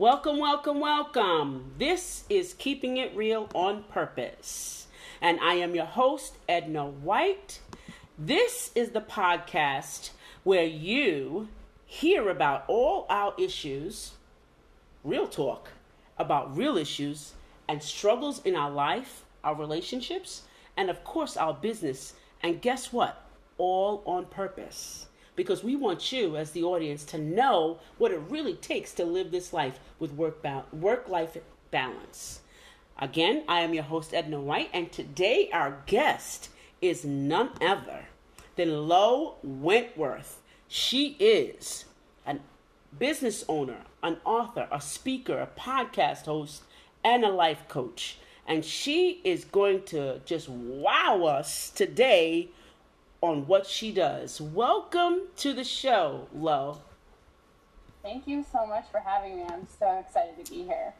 Welcome, welcome, welcome. This is Keeping It Real on Purpose. And I am your host, Edna White. This is the podcast where you hear about all our issues, real talk about real issues and struggles in our life, our relationships, and of course our business. And guess what? All on purpose. Because we want you as the audience to know what it really takes to live this life with work-life balance. Again, I am your host, Edna White, and today our guest is none other than Lo Wentworth. She is a business owner, an author, a speaker, a podcast host, and a life coach. And she is going to just wow us today on what she does. Welcome to the show, Lo. Thank you so much for having me. I'm so excited to be here.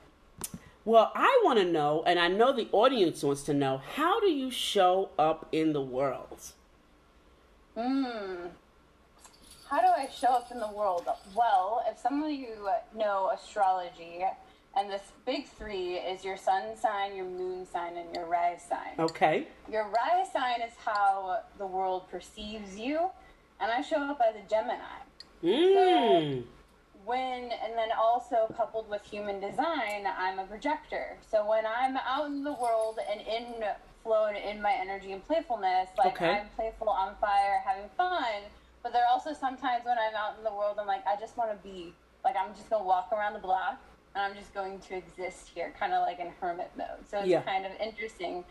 Well, I want to know, and I know the audience wants to know, how do you show up in the world? How do I show up in the world? Well, if some of you know astrology, and this big three is your sun sign, your moon sign, and your rise sign. Okay. Your rise sign is how the world perceives you, and I show up as a Gemini. So and then also coupled with human design, I'm a projector. So when I'm out in the world and in flow and in my energy and playfulness, I'm playful, on fire, having fun, but there are also sometimes when I'm out in the world, I'm like, I just want to be, I'm just going to walk around the block, and I'm just going to exist here, kind of like in hermit mode. So it's kind of interesting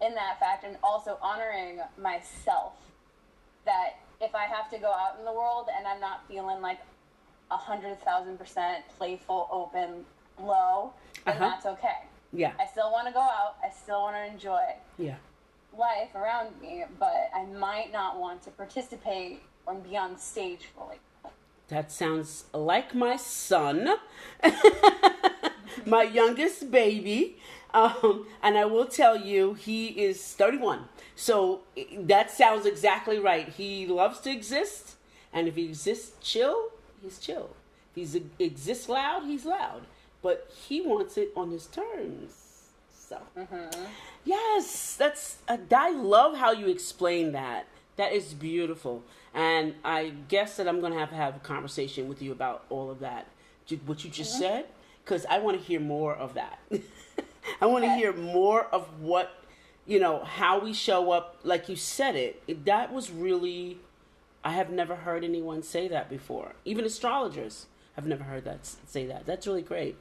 in that fact, and also honoring myself, that if I have to go out in the world and I'm not feeling like 100,000% playful, open, low, then that's okay. Yeah. I still want to go out. I still want to enjoy life around me, but I might not want to participate or be on stage fully. That sounds like my son, my youngest baby. And I will tell you, he is 31. So that sounds exactly right. He loves to exist. And if he exists chill, he's chill. If he exists loud, he's loud. But he wants it on his terms. So, yes, I love how you explain that. That is beautiful. And I guess that I'm going to have a conversation with you about all of that. What you just said, because I want to hear more of that. I want to hear more of what, how we show up, like you said it. That was really, I have never heard anyone say that before. Even astrologers have never heard say that. That's really great.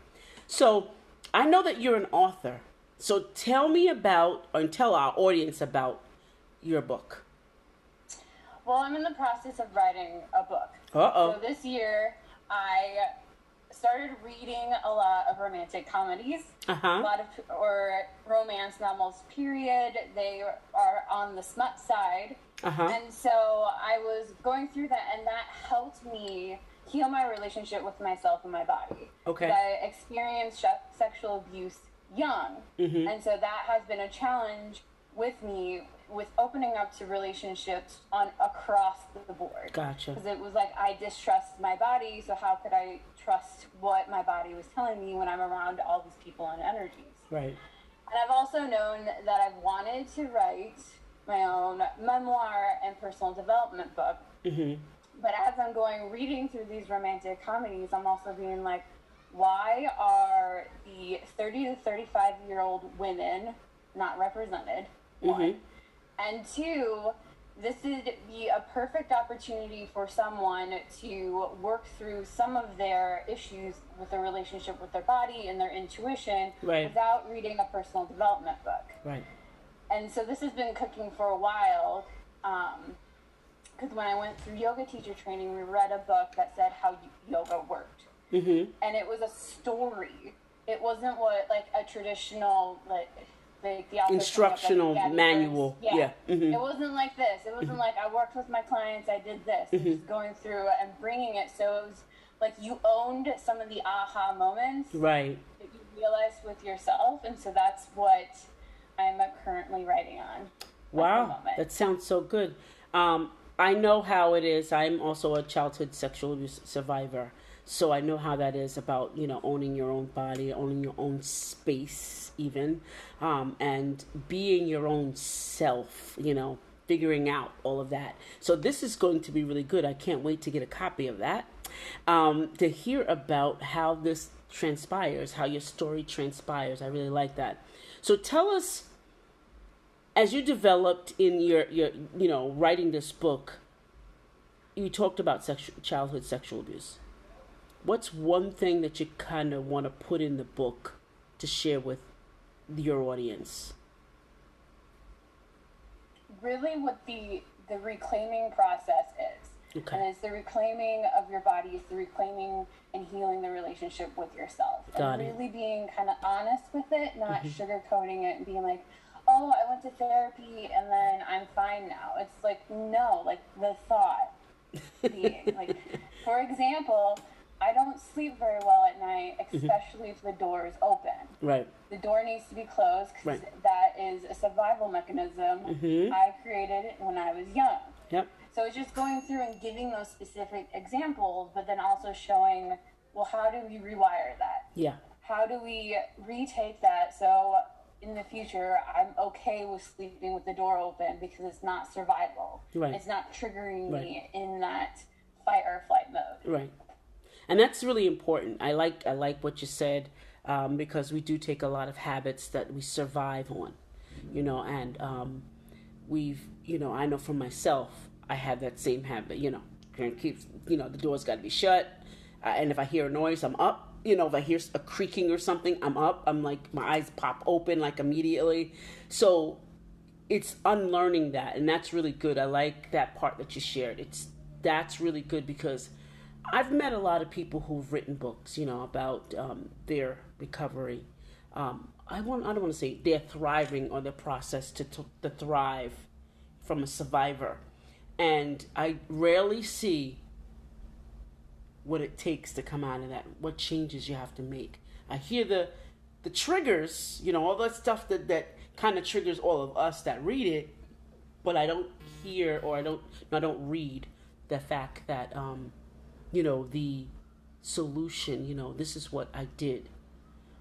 So I know that you're an author. So tell me about, and tell our audience about your book. Well, I'm in the process of writing a book. So this year, I started reading a lot of romantic comedies, a lot of romance novels, period. They are on the smut side. And so I was going through that, and that helped me heal my relationship with myself and my body. Okay. I experienced sexual abuse young. And so that has been a challenge with me, with opening up to relationships across the board. Gotcha. Because it was like, I distrust my body, so how could I trust what my body was telling me when I'm around all these people and energies? Right. And I've also known that I've wanted to write my own memoir and personal development book. But as I'm reading through these romantic comedies, I'm also being like, why are the 30 to 35-year-old women not represented? One. And two, this would be a perfect opportunity for someone to work through some of their issues with their relationship with their body and their intuition without reading a personal development book. Right. And so this has been cooking for a while, because when I went through yoga teacher training, we read a book that said how yoga worked. And it was a story. It wasn't a traditional, the instructional manual. It wasn't like this. It wasn't like I worked with my clients, I did this. It was going through and bringing it. So it was like you owned some of the aha moments that you realized with yourself. And so that's what I'm currently writing on. Wow, that sounds so good. I know how it is. I'm also a childhood sexual abuse survivor. So I know how that is about, owning your own body, owning your own space even, and being your own self, figuring out all of that. So this is going to be really good. I can't wait to get a copy of that, to hear about how this transpires, how your story transpires. I really like that. So tell us, as you developed in your writing this book, you talked about childhood sexual abuse. What's one thing that you kind of want to put in the book to share with your audience? Really what the reclaiming process is. Okay. And it's the reclaiming of your body, it's the reclaiming and healing the relationship with yourself. Got and it. really being kind of honest with it, not sugarcoating it and being like, oh, I went to therapy and then I'm fine now. It's like, no, like the thought being. Like, for example, I don't sleep very well at night, especially if the door is open. Right. The door needs to be closed because that is a survival mechanism I created when I was young. Yep. So it's just going through and giving those specific examples, but then also showing, well, how do we rewire that? Yeah. How do we retake that so in the future I'm okay with sleeping with the door open because it's not survival. Right. It's not triggering me in that fight or flight mode. Right. And that's really important. I like what you said, because we do take a lot of habits that we survive on, and we've, I know for myself, I have that same habit, keep, the door's got to be shut, and if I hear a noise, I'm up. If I hear a creaking or something, I'm up. I'm like, my eyes pop open like immediately. So it's unlearning that, and that's really good. I like that part that you shared. That's really good because I've met a lot of people who've written books, about their recovery. I don't want to say they're thriving or their process to thrive from a survivor. And I rarely see what it takes to come out of that, what changes you have to make. I hear the triggers, all that stuff that kind of triggers all of us that read it, but I don't hear or I don't read the fact that the solution, this is what I did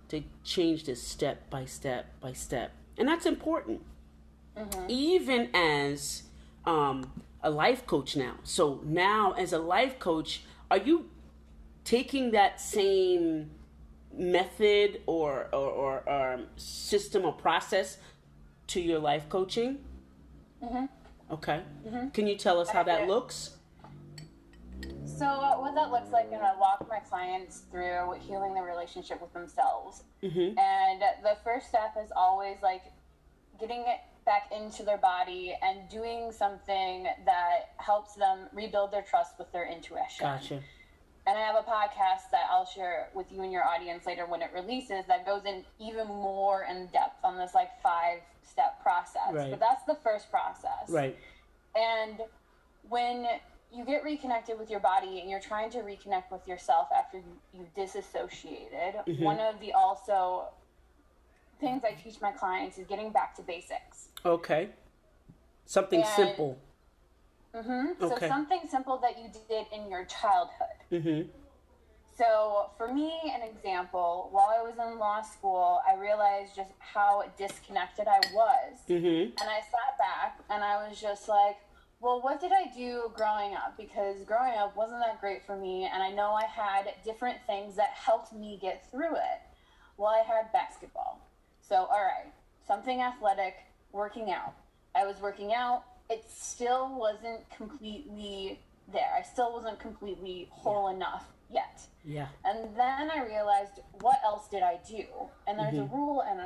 to change this step by step by step. And that's important. Even as a life coach now. So now as a life coach, are you taking that same method or system or process to your life coaching? Okay. Can you tell us how that looks? So what that looks like, and I walk my clients through healing the relationship with themselves. And the first step is always like getting it back into their body and doing something that helps them rebuild their trust with their intuition. Gotcha. And I have a podcast that I'll share with you and your audience later when it releases that goes in even more in depth on this like 5-step process. Right. But that's the first process. Right. And when you get reconnected with your body and you're trying to reconnect with yourself after you've disassociated, one of the also things I teach my clients is getting back to basics. Okay. Something simple. Okay. So something simple that you did in your childhood. So for me, an example, while I was in law school, I realized just how disconnected I was. And I sat back and I was just like, well, what did I do growing up? Because growing up wasn't that great for me. And I know I had different things that helped me get through it. Well, I had basketball. So, all right, something athletic, working out. I was working out. It still wasn't completely there. I still wasn't completely whole enough yet. Yeah. And then I realized, what else did I do? And there's a rule in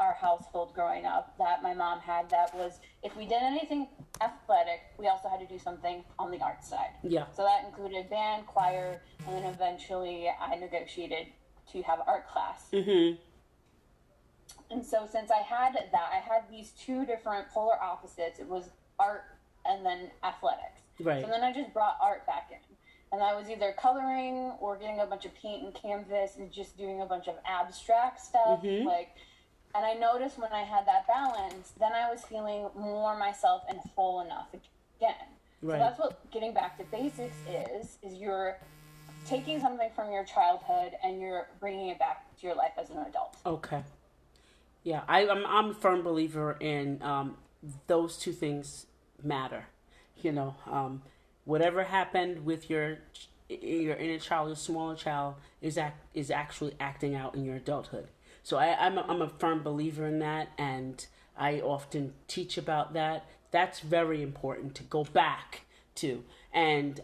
our household growing up that my mom had that was, if we did anything athletic, we also had to do something on the art side. Yeah. So that included band, choir, and then eventually I negotiated to have art class. And so since I had that, I had these two different polar opposites. It was art and then athletics. Right. So then I just brought art back in. And I was either coloring or getting a bunch of paint and canvas and just doing a bunch of abstract stuff. And I noticed when I had that balance, then I was feeling more myself and whole enough again. Right. So that's what getting back to basics is you're taking something from your childhood and you're bringing it back to your life as an adult. Okay. Yeah, I'm a firm believer in those two things matter. You know, whatever happened with your inner child, your smaller child, is actually acting out in your adulthood. So I'm a firm believer in that, and I often teach about that. That's very important to go back to. And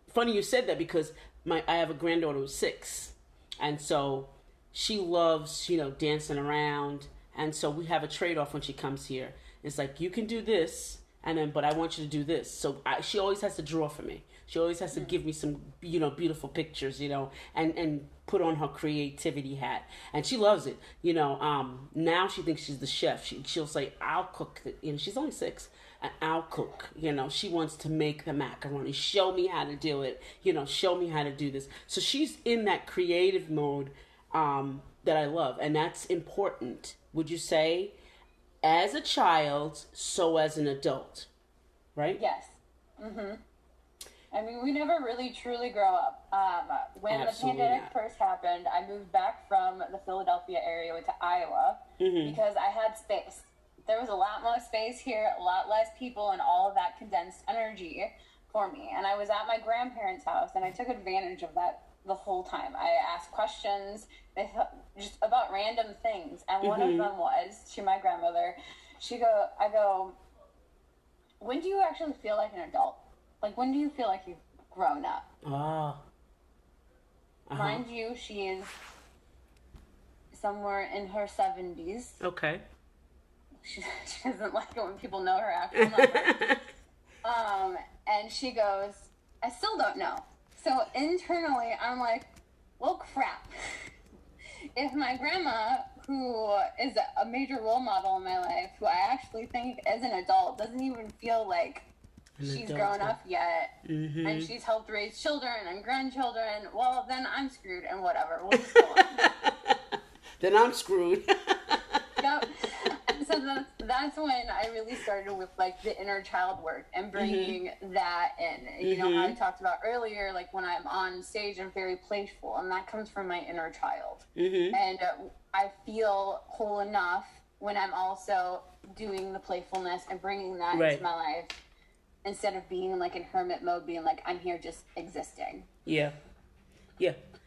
funny you said that, because I have a granddaughter who's 6, and so she loves, dancing around. And so we have a trade-off when she comes here. It's like, you can do this, but I want you to do this. So she always has to draw for me. She always has to give me some, beautiful pictures, and put on her creativity hat. And she loves it. Now she thinks she's the chef. She'll say, I'll cook. She's only 6. And I'll cook. She wants to make the macaroni. Show me how to do it. Show me how to do this. So she's in that creative mode that I love. And that's important, would you say, as a child, so as an adult, right? Yes. Mm-hmm. I mean, we never really truly grow up. When Absolutely the pandemic not. first happened, I moved back from the Philadelphia area to Iowa because I had space. There was a lot more space here, a lot less people, and all of that condensed energy for me. And I was at my grandparents' house, and I took advantage of that the whole time. I asked questions just about random things. And one of them was, to my grandmother, I go, when do you actually feel like an adult? Like, when do you feel like you've grown up? Oh. Mind you, she is somewhere in her 70s. Okay. She doesn't like it when people know her actual number. And she goes, I still don't know. So internally, I'm like, well, crap. If my grandma, who is a major role model in my life, who I actually think as an adult doesn't even feel like she's grown up yet, and she's helped raise children and grandchildren, well, then I'm screwed, and whatever. We'll just go on. Then I'm screwed. Yep. And so that's when I really started with, like, the inner child work and bringing that in. How I talked about earlier, like, when I'm on stage, I'm very playful, and that comes from my inner child. And I feel whole enough when I'm also doing the playfulness and bringing that into my life, instead of being like in hermit mode, being like, I'm here just existing. Yeah.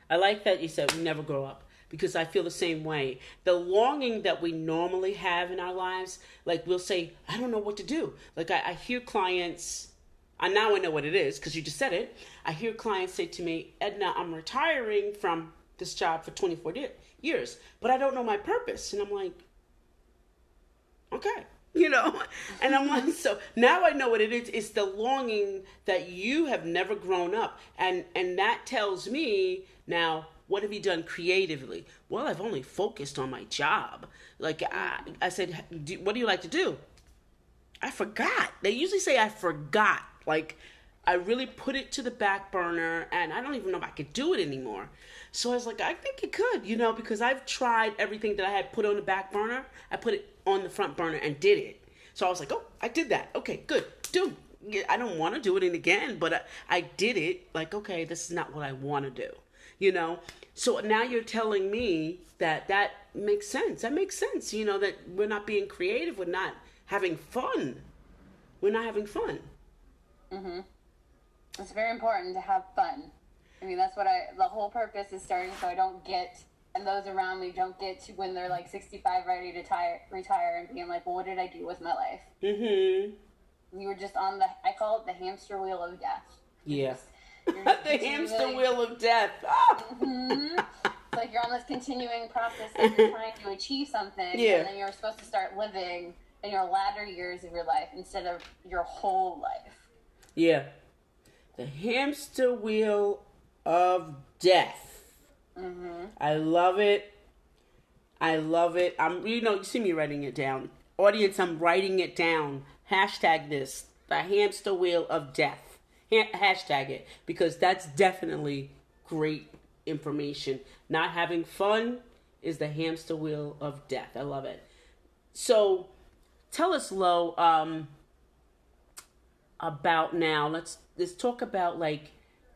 I like that you said we never grow up, because I feel the same way. The longing that we normally have in our lives, like we'll say, I don't know what to do. Like I hear clients, and now I know what it is because you just said it. I hear clients say to me, Edna, I'm retiring from this job for 24 years, but I don't know my purpose. And I'm like, okay. And I'm like, so now I know what it is. It's the longing that you have never grown up. And that tells me now, what have you done creatively? Well, I've only focused on my job. Like I said, what do you like to do? I forgot. They usually say I forgot. Like I really put it to the back burner, and I don't even know if I could do it anymore. So I was like, I think you could, because I've tried everything that I had put on the back burner. I put it on the front burner and did it. So I was like, oh, I did that. Okay, good. I don't want to do it again, but I did it. Like, okay, this is not what I want to do, So now you're telling me that makes sense. That makes sense, that we're not being creative. We're not having fun. We're not having fun. It's very important to have fun. I mean, that's what the whole purpose is starting, so I don't get, and those around me don't get to when they're like 65, ready to retire and being like, well, what did I do with my life? You were just on I call it the hamster wheel of death. Yeah. The hamster wheel of death. It's like you're on this continuing process of you're trying to achieve something, and then you're supposed to start living in your latter years of your life instead of your whole life. Yeah. The hamster wheel of death. I love it. You see me writing it down. Audience, I'm writing it down. Hashtag this. The hamster wheel of death. Hashtag it. Because that's definitely great information. Not having fun is the hamster wheel of death. I love it. So, tell us, Lo, about now. Let's talk about, like,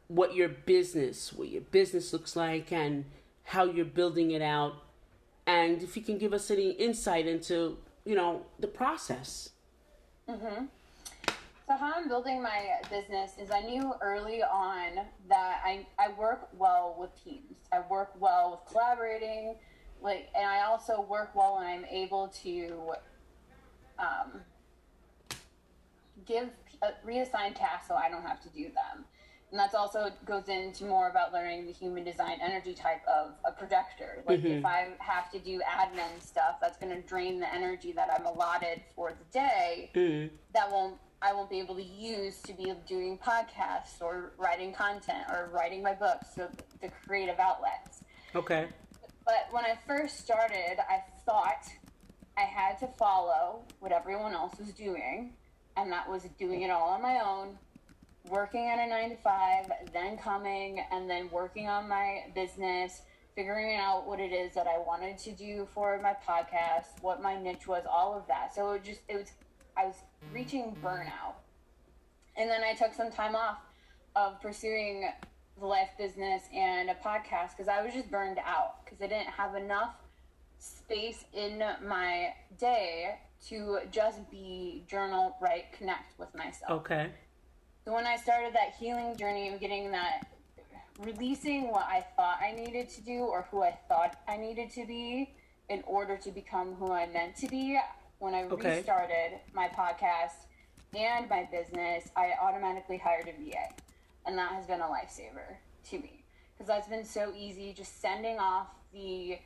what your business looks like and how you're building it out. And if you can give us any insight into, the process. Mm-hmm. So how I'm building my business is I knew early on that I work well with teams. I work well with collaborating, and I also work well when I'm able to reassign tasks so I don't have to do them. And that's also goes into more about learning the human design energy type of a projector. Like if I have to do admin stuff, that's going to drain the energy that I'm allotted for the day. I won't be able to use to be doing podcasts or writing content or writing my books, so the creative outlets. Okay. But when I first started, I thought I had to follow what everyone else was doing, and that was doing it all on my own, working at a 9-to-5, then coming and then working on my business, figuring out what it is that I wanted to do for my podcast, what my niche was, all of that. So I was reaching burnout. And then I took some time off of pursuing the life business and a podcast because I was just burned out because I didn't have enough space in my day to just be journal, write, connect with myself. Okay. So when I started that healing journey of getting that, releasing what I thought I needed to do or who I thought I needed to be in order to become who I meant to be, when I restarted my podcast and my business, I automatically hired a VA. And that has been a lifesaver to me. Because that's been so easy, just sending off the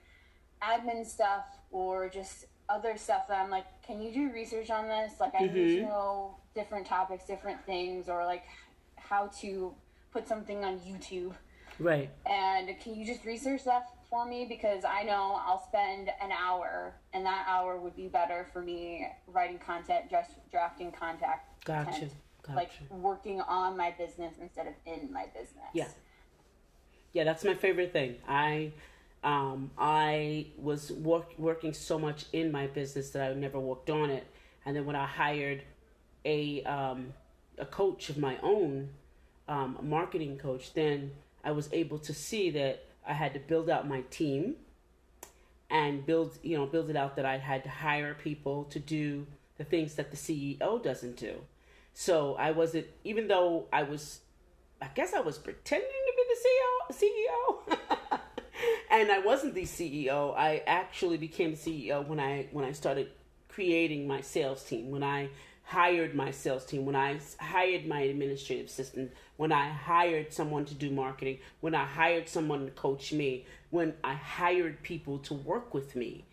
admin stuff or just other stuff that I'm like, can you do research on this? Like, I need to know different topics, different things, or like how to put something on YouTube. Right. And can you just research that for me? Because I know I'll spend an hour, and that hour would be better for me writing content, just drafting content. Gotcha. Like working on my business instead of in my business. Yeah, that's my favorite thing. I was working so much in my business that I never worked on it. And then when I hired a coach of my own, a marketing coach, then I was able to see that I had to build out my team and build it out, that I had to hire people to do the things that the CEO doesn't do. So I wasn't, even though I guess I was pretending to be the CEO, and I wasn't the CEO. I actually became the CEO when I started creating my sales team, when I hired my sales team, when I hired my administrative assistant, when I hired someone to do marketing, when I hired someone to coach me, when I hired people to work with me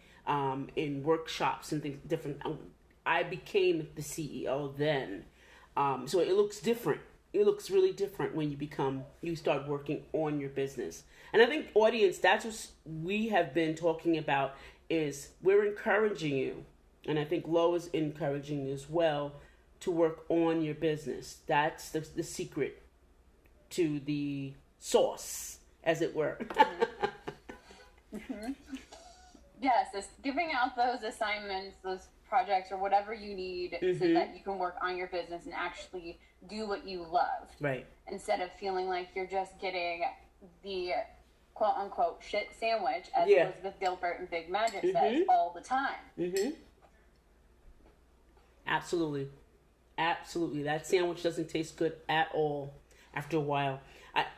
in workshops and things different. I became the CEO then. So it looks different. It looks really different when you start working on your business. And I think, audience, that's what we have been talking about, is we're encouraging you. And I think Lo is encouraging you as well to work on your business. That's the secret to the sauce, as it were. Yes, it's giving out those assignments, those projects, or whatever you need so that you can work on your business and actually do what you love. Right. Instead of feeling like you're just getting the quote-unquote shit sandwich, as Elizabeth Gilbert and Big Magic says all the time. Absolutely. That sandwich doesn't taste good at all after a while.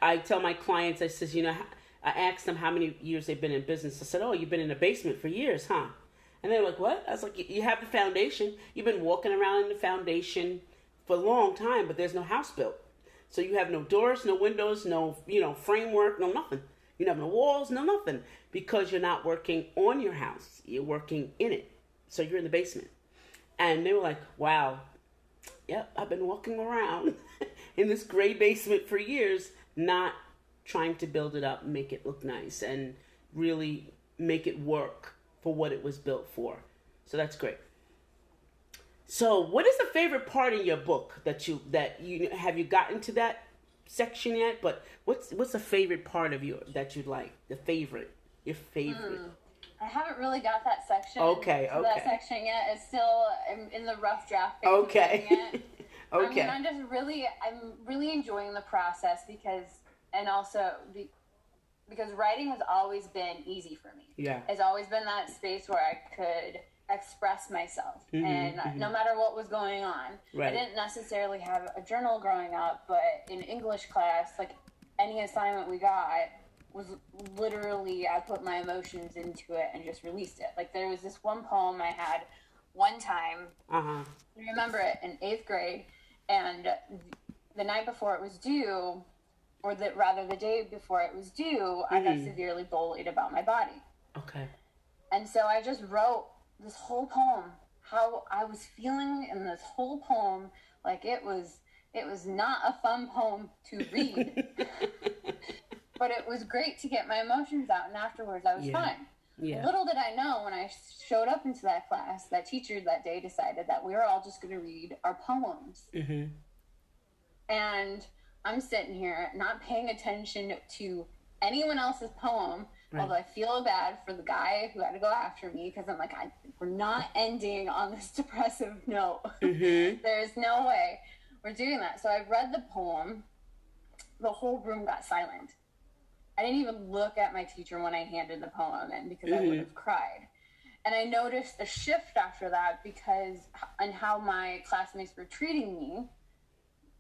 I tell my clients, I says, I asked them how many years they've been in business. I said, oh, you've been in a basement for years, huh? And they're like, what? I was like, you have the foundation. You've been walking around in the foundation for a long time, but there's no house built. So you have no doors, no windows, no, framework, no nothing. You have no walls, no nothing, because you're not working on your house. You're working in it. So you're in the basement. And they were like, wow, yep, I've been walking around in this gray basement for years, not trying to build it up and make it look nice and really make it work for what it was built for. So that's great. So what is the favorite part in your book that you have you gotten to that section yet? But what's the favorite part of that you'd like? Your favorite. I haven't really got that section. Okay. That section yet. It's still in the rough draft. Okay. Okay. I'm really enjoying the process because and also because writing has always been easy for me. Yeah. It's always been that space where I could express myself, and no matter what was going on. Right. I didn't necessarily have a journal growing up, but in English class, like any assignment we got was literally, I put my emotions into it and just released it. Like there was this one poem I had one time, I remember it, in 8th grade, and the night before it was due, or the day before it was due, I got severely bullied about my body. Okay. And so I just wrote this whole poem, how I was feeling in this whole poem. Like it was not a fun poem to read, but it was great to get my emotions out, and afterwards I was fine. Yeah. Little did I know, when I showed up into that class, that teacher that day decided that we were all just going to read our poems. And I'm sitting here not paying attention to anyone else's poem. Right. Although I feel bad for the guy who had to go after me, because I'm like, we're not ending on this depressive note. There's no way we're doing that. So I read the poem. The whole room got silent. I didn't even look at my teacher when I handed the poem in, because I would have cried. And I noticed a shift after that, because and how my classmates were treating me.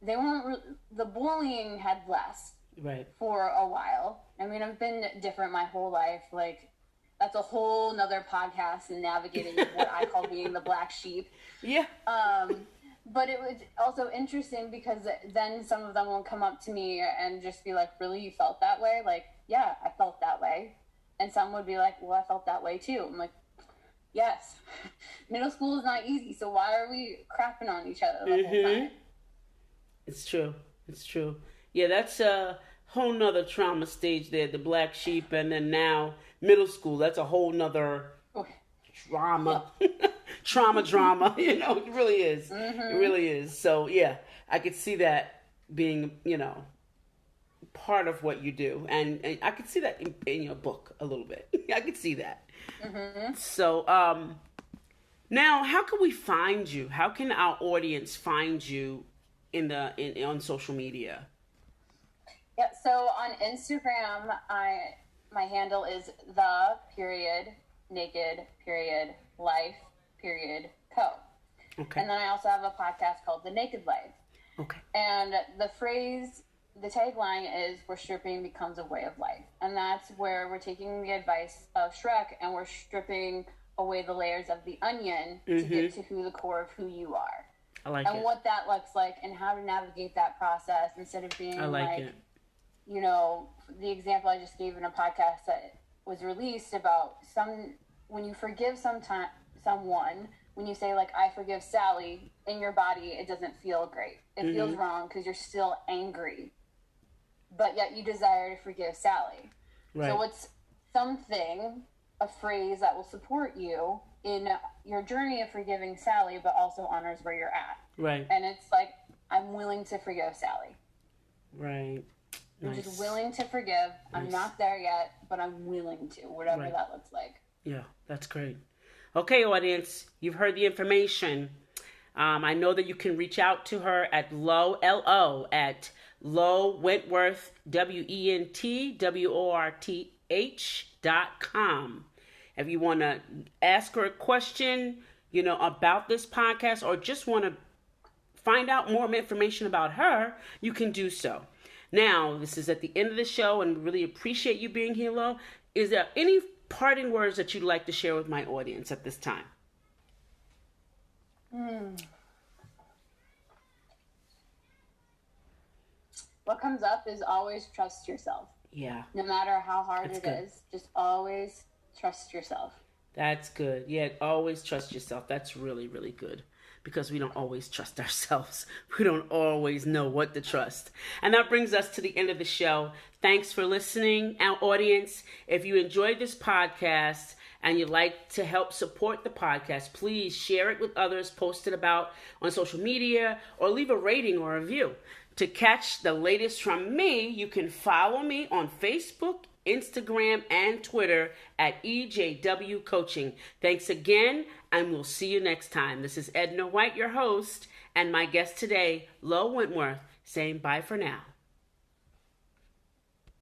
They weren't. The bullying had less. Right. For a while. I mean, I've been different my whole life. Like, that's a whole nother podcast, and navigating what I call being the black sheep. Yeah. But it was also interesting, because then some of them will come up to me and just be like, really, you felt that way? Like, yeah, I felt that way. And some would be like, well, I felt that way too. I'm like, yes. Middle school is not easy, so why are we crapping on each other the whole time? It's true. It's true. Yeah, that's a whole nother trauma stage there, the black sheep, and then now middle school. That's a whole nother drama. Drama. You know, it really is. It really is. So, yeah, I could see that being, you know, part of what you do. And I could see that in your book a little bit. I could see that. So, now, how can we find you? How can our audience find you on social media? Yeah, so on Instagram, my handle is _naked_life_co. Okay. And then I also have a podcast called The Naked Life. Okay. And the tagline is, where stripping becomes a way of life. And that's where we're taking the advice of Shrek, and we're stripping away the layers of the onion to get to the core of who you are. I like it. And what that looks like, and how to navigate that process, instead of being you know, the example I just gave in a podcast that was released about when you forgive someone, when you say, like, I forgive Sally, in your body, it doesn't feel great. It feels wrong, because you're still angry, but yet you desire to forgive Sally. Right. So it's a phrase that will support you in your journey of forgiving Sally, but also honors where you're at. Right. And it's like, I'm willing to forgive Sally. Right. I'm just willing to forgive. I'm not there yet, but I'm willing to, whatever that looks like. Yeah, that's great. Okay, audience, you've heard the information. I know that you can reach out to her at at Wentworth, WENTWORTH.com. If you want to ask her a question, you know, about this podcast, or just want to find out more information about her, you can do so. Now, this is at the end of the show, and we really appreciate you being here, Lo. Is there any parting words that you'd like to share with my audience at this time? What comes up is always trust yourself. Yeah. No matter how hard it is, just always trust yourself. That's good. Yeah, always trust yourself. That's really, really good. Because we don't always trust ourselves. We don't always know what to trust. And that brings us to the end of the show. Thanks for listening, our audience. If you enjoyed this podcast and you'd like to help support the podcast, please share it with others, post it about on social media, or leave a rating or a review. To catch the latest from me, you can follow me on Facebook, Instagram, and Twitter at EJW Coaching. Thanks again, and we'll see you next time. This is Edna White, your host, and my guest today, Lo Wentworth, saying bye for now.